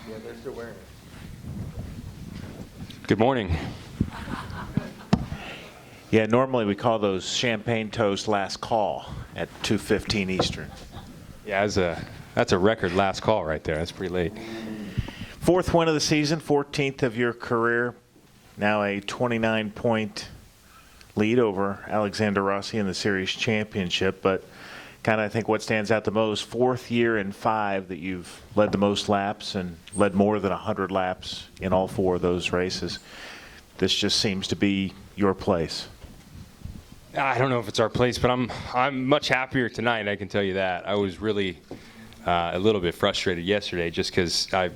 Yeah, they're still wearing it. Good morning. Yeah, normally we call those champagne toast last call at 2:15 Eastern. Yeah, that's a record last call right there. That's pretty late. Fourth win of the season, 14th of your career. Now a 29-point lead over Alexander Rossi in the series championship. But kind of I think what stands out the most, fourth year in 5 that you've led the most laps and led more than 100 laps in all 4 of those races. This just seems to be your place. I don't know if it's our place, but I'm much happier tonight, I can tell you that. I was really a little bit frustrated yesterday just because I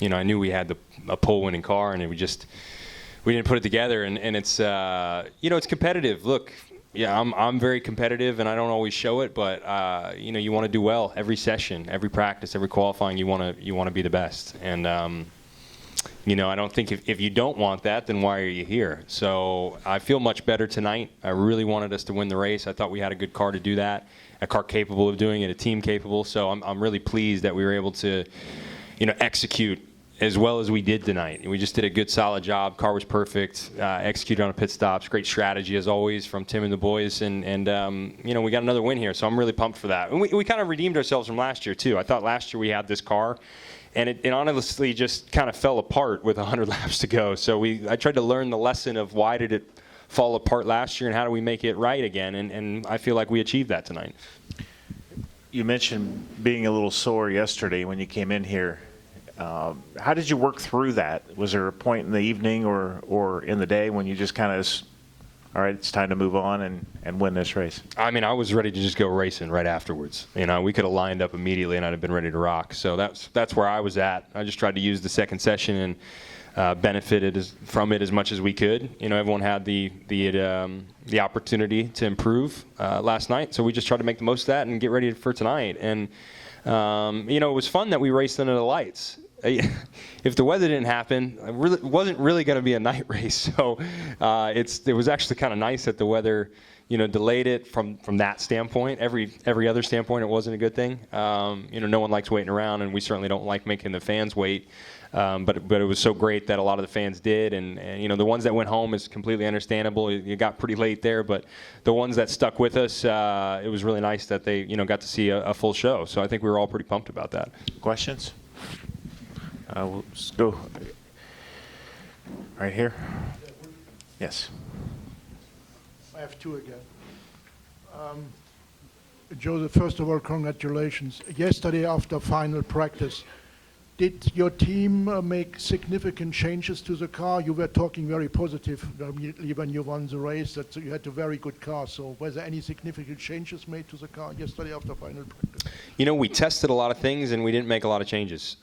knew we had a pole-winning car, and we didn't put it together, and it's it's competitive. Look, yeah, I'm very competitive, and I don't always show it, but you want to do well every session, every practice, every qualifying. You want to be the best, and I don't think if you don't want that, then why are you here? So I feel much better tonight. I really wanted us to win the race. I thought we had a good car to do that, a car capable of doing it, a team capable. So I'm really pleased that we were able to, execute as well as we did tonight. We just did a good, solid job. Car was perfect. Executed on a pit stops. Great strategy as always from Tim and the boys, and we got another win here. So I'm really pumped for that. And we kind of redeemed ourselves from last year too. I thought last year we had this car, and it honestly just kind of fell apart with 100 laps to go. So I tried to learn the lesson of why did it fall apart last year and how do we make it right again. And I feel like we achieved that tonight. You mentioned being a little sore yesterday when you came in here. How did you work through that? Was there a point in the evening or in the day when you just kind of, all right, it's time to move on and win this race? I mean, I was ready to just go racing right afterwards. We could have lined up immediately and I'd have been ready to rock. So that's where I was at. I just tried to use the second session and benefited from it as much as we could. Everyone had the opportunity to improve last night, so we just tried to make the most of that and get ready for tonight. And it was fun that we raced under the lights. If the weather didn't happen, it wasn't really going to be a night race. So it was actually kind of nice that the weather, delayed it from that standpoint. Every other standpoint, it wasn't a good thing. No one likes waiting around, and we certainly don't like making the fans wait. But it was so great that a lot of the fans did, and the ones that went home is completely understandable. You got pretty late there, but the ones that stuck with us, it was really nice that they got to see a full show. So I think we were all pretty pumped about that. Questions? We'll just go right here. Yes. I have 2 again. Joseph, first of all, congratulations. Yesterday after final practice, did your team make significant changes to the car? You were talking very positive immediately when you won the race that you had a very good car. So were there any significant changes made to the car yesterday after final practice? We tested a lot of things and we didn't make a lot of changes.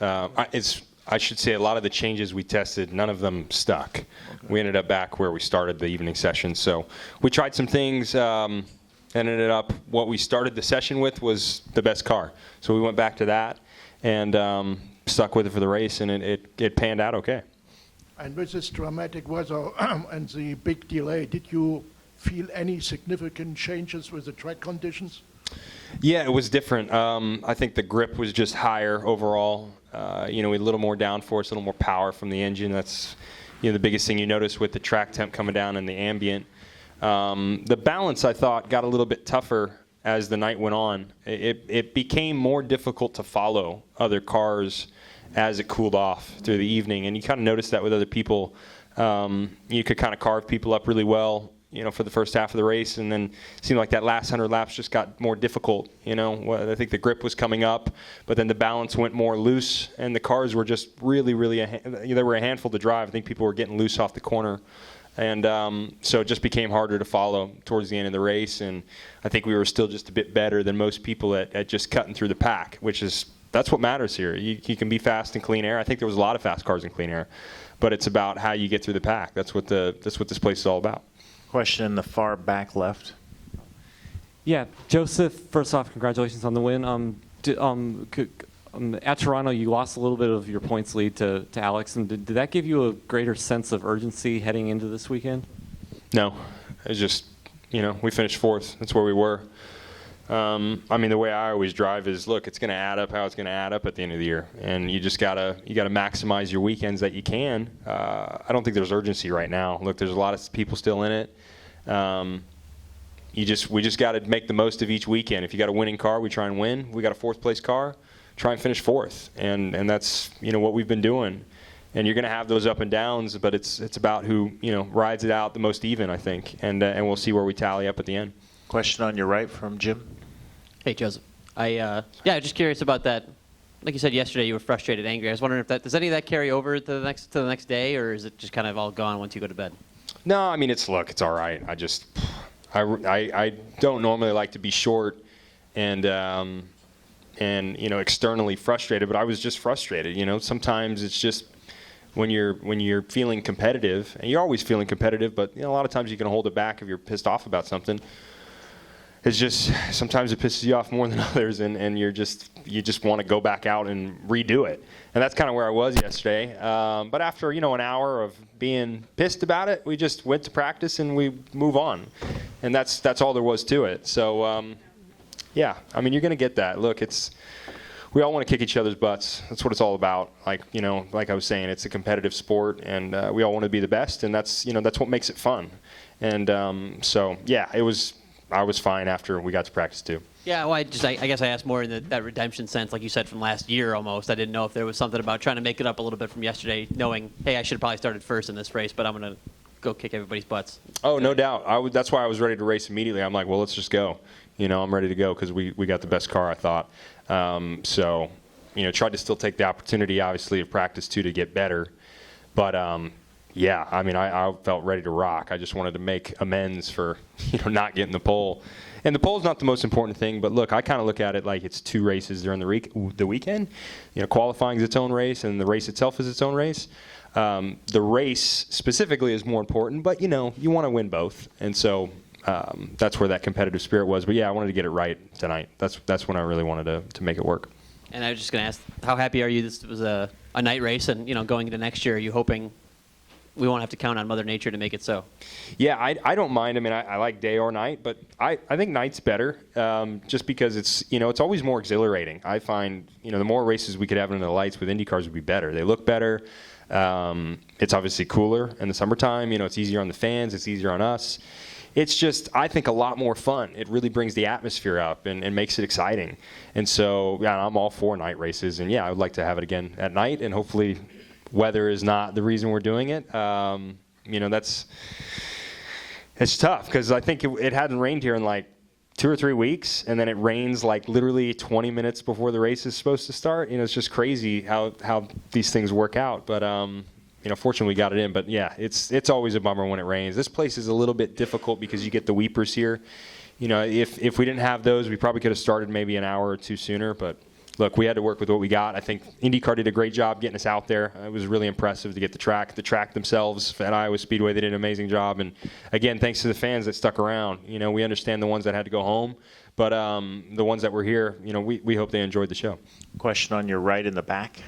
I should say a lot of the changes we tested, none of them stuck. Okay. We ended up back where we started the evening session. So we tried some things and ended up what we started the session with was the best car. So we went back to that and stuck with it for the race, and it panned out okay. And with this dramatic weather and the big delay, did you feel any significant changes with the track conditions? Yeah, it was different. I think the grip was just higher overall. We had a little more downforce, a little more power from the engine. That's the biggest thing you notice with the track temp coming down and the ambient. The balance, I thought, got a little bit tougher as the night went on. It became more difficult to follow other cars as it cooled off through the evening, and you kind of noticed that with other people. You could kind of carve people up really well, for the first half of the race, and then it seemed like that last 100 laps just got more difficult. I think the grip was coming up, but then the balance went more loose, and the cars were just really, really, they were a handful to drive. I think people were getting loose off the corner. And so it just became harder to follow towards the end of the race, and I think we were still just a bit better than most people at just cutting through the pack, that's what matters here. You can be fast in clean air. I think there was a lot of fast cars in clean air, but it's about how you get through the pack. That's what this place is all about. Question in the far back left. Yeah, Joseph, first off, congratulations on the win. At Toronto, you lost a little bit of your points lead to Alex, and did that give you a greater sense of urgency heading into this weekend? No. It's just, we finished fourth. That's where we were. I mean, the way I always drive is, look, it's going to add up how it's going to add up at the end of the year, and you gotta maximize your weekends that you can. I don't think there's urgency right now. Look, there's a lot of people still in it. We just got to make the most of each weekend. If you got a winning car, we try and win. We got a fourth place car, try and finish fourth, and that's what we've been doing. And you're going to have those up and downs, but it's about who rides it out the most even, I think, and we'll see where we tally up at the end. Question on your right from Jim. Hey, Joseph. Just curious about that. Like you said yesterday, you were frustrated, angry. I was wondering if does any of that carry over to the next day, or is it just kind of all gone once you go to bed? No, I mean, it's all right. I don't normally like to be short and externally frustrated, but I was just frustrated. Sometimes it's just when you're feeling competitive, and you're always feeling competitive, but a lot of times you can hold it back if you're pissed off about something. It's just sometimes it pisses you off more than others, and you just want to go back out and redo it. And that's kind of where I was yesterday. But after an hour of being pissed about it, we just went to practice and we move on, and that's all there was to it. So I mean, you're going to get that. Look, we all want to kick each other's butts. That's what it's all about. Like I was saying, it's a competitive sport, and we all want to be the best, and that's what makes it fun. And I was fine after we got to practice too. Yeah, well, I guess I asked more in that redemption sense, like you said, from last year almost. I didn't know if there was something about trying to make it up a little bit from yesterday, knowing, hey, I should have probably started first in this race, but I'm going to go kick everybody's butts. Oh, no doubt. That's why I was ready to race immediately. I'm like, well, let's just go. I'm ready to go because we got the best car, I thought. Tried to still take the opportunity, obviously, of practice too to get better. But I mean, I felt ready to rock. I just wanted to make amends for, not getting the pole. And the pole's not the most important thing, but look, I kind of look at it like it's two races during the weekend. Qualifying is its own race, and the race itself is its own race. The race specifically is more important, but, you want to win both. And so that's where that competitive spirit was. But, I wanted to get it right tonight. That's when I really wanted to make it work. And I was just going to ask, how happy are you this was a night race, and, going into next year, are you hoping we won't have to count on Mother Nature to make it so? Yeah, I don't mind. I mean, I like day or night, but I think night's better just because it's always more exhilarating. I find, the more races we could have under the lights with IndyCars would be better. They look better. It's obviously cooler in the summertime. It's easier on the fans. It's easier on us. It's just, I think, a lot more fun. It really brings the atmosphere up and makes it exciting. And so, I'm all for night races. And, I would like to have it again at night, and hopefully weather is not the reason we're doing it. It's tough because I think it hadn't rained here in like 2 or 3 weeks, and then it rains like literally 20 minutes before the race is supposed to start. It's just crazy how these things work out. But fortunately we got it in. But it's always a bummer when it rains. This place is a little bit difficult because you get the weepers here. If we didn't have those, we probably could have started maybe an hour or two sooner. But look, we had to work with what we got. I think IndyCar did a great job getting us out there. It was really impressive to get the track. The track themselves at Iowa Speedway, they did an amazing job. And, again, thanks to the fans that stuck around. We understand the ones that had to go home. But the ones that were here, we hope they enjoyed the show. Question on your right in the back.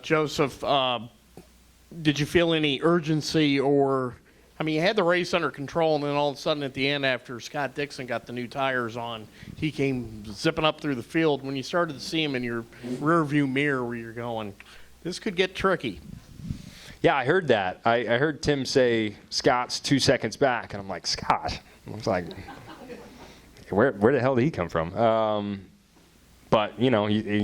Joseph, did you feel any urgency or – I mean, you had the race under control, and then all of a sudden at the end, after Scott Dixon got the new tires on, he came zipping up through the field. When you started to see him in your rearview mirror where you're going, this could get tricky. Yeah, I heard that. I heard Tim say Scott's 2 seconds back, and I'm like, Scott? I was like, where the hell did he come from? But, you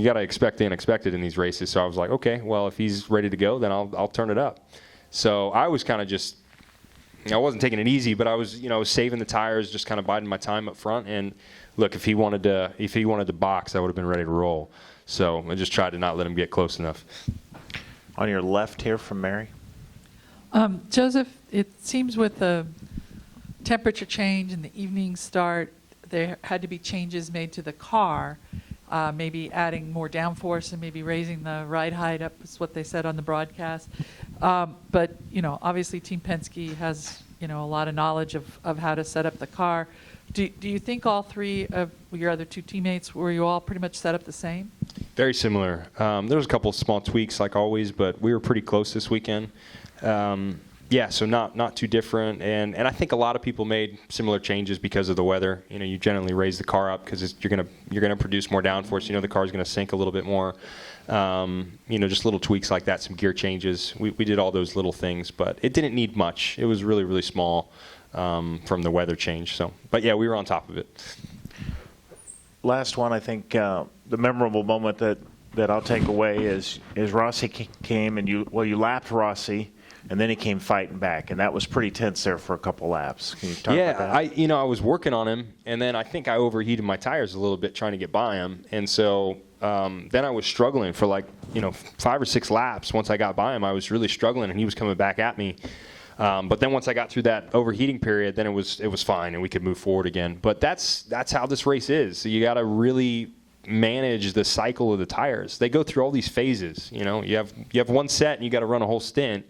got to expect the unexpected in these races. So I was like, okay, well, if he's ready to go, then I'll turn it up. So I was kind of just – I wasn't taking it easy, but I was, saving the tires, just kind of biding my time up front. And look, if he wanted to box, I would have been ready to roll. So I just tried to not let him get close enough. On your left here from Mary. Joseph, it seems with the temperature change and the evening start, there had to be changes made to the car, maybe adding more downforce and maybe raising the ride height up is what they said on the broadcast. But, obviously Team Penske has, a lot of knowledge of how to set up the car. Do you think all three of your other two teammates, were you all pretty much set up the same? Very similar. There was a couple of small tweaks like always, but we were pretty close this weekend. Yeah, so not too different, and I think a lot of people made similar changes because of the weather. You know, you generally raise the car up because you're gonna produce more downforce. You know, the car's gonna sink a little bit more. You know, just little tweaks like that, some gear changes. We did all those little things, but it didn't need much. It was really, really small from the weather change. So, but yeah, we were on top of it. Last one, I think the memorable moment that I'll take away is Rossi came and you lapped Rossi. And then he came fighting back, and that was pretty tense there for a couple laps. Can you talk about that? I was working on him, and then I think I overheated my tires a little bit trying to get by him, and so then I was struggling for 5 or 6 laps. Once I got by him, I was really struggling, and he was coming back at me. But then once I got through that overheating period, then it was fine, and we could move forward again. But that's how this race is. So you got to really manage the cycle of the tires. They go through all these phases. You know, you have one set, and you got to run a whole stint.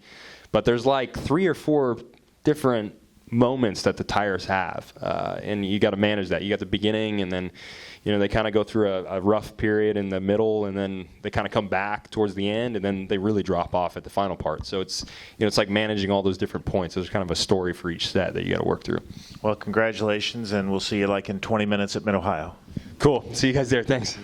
But there's like 3 or 4 different moments that the tires have, and you got to manage that. You got the beginning, and then, you know, they kind of go through a rough period in the middle, and then they kind of come back towards the end, and then they really drop off at the final part. So it's like managing all those different points. There's kind of a story for each set that you got to work through. Well, congratulations, and we'll see you in 20 minutes at Mid-Ohio. Cool. See you guys there. Thanks.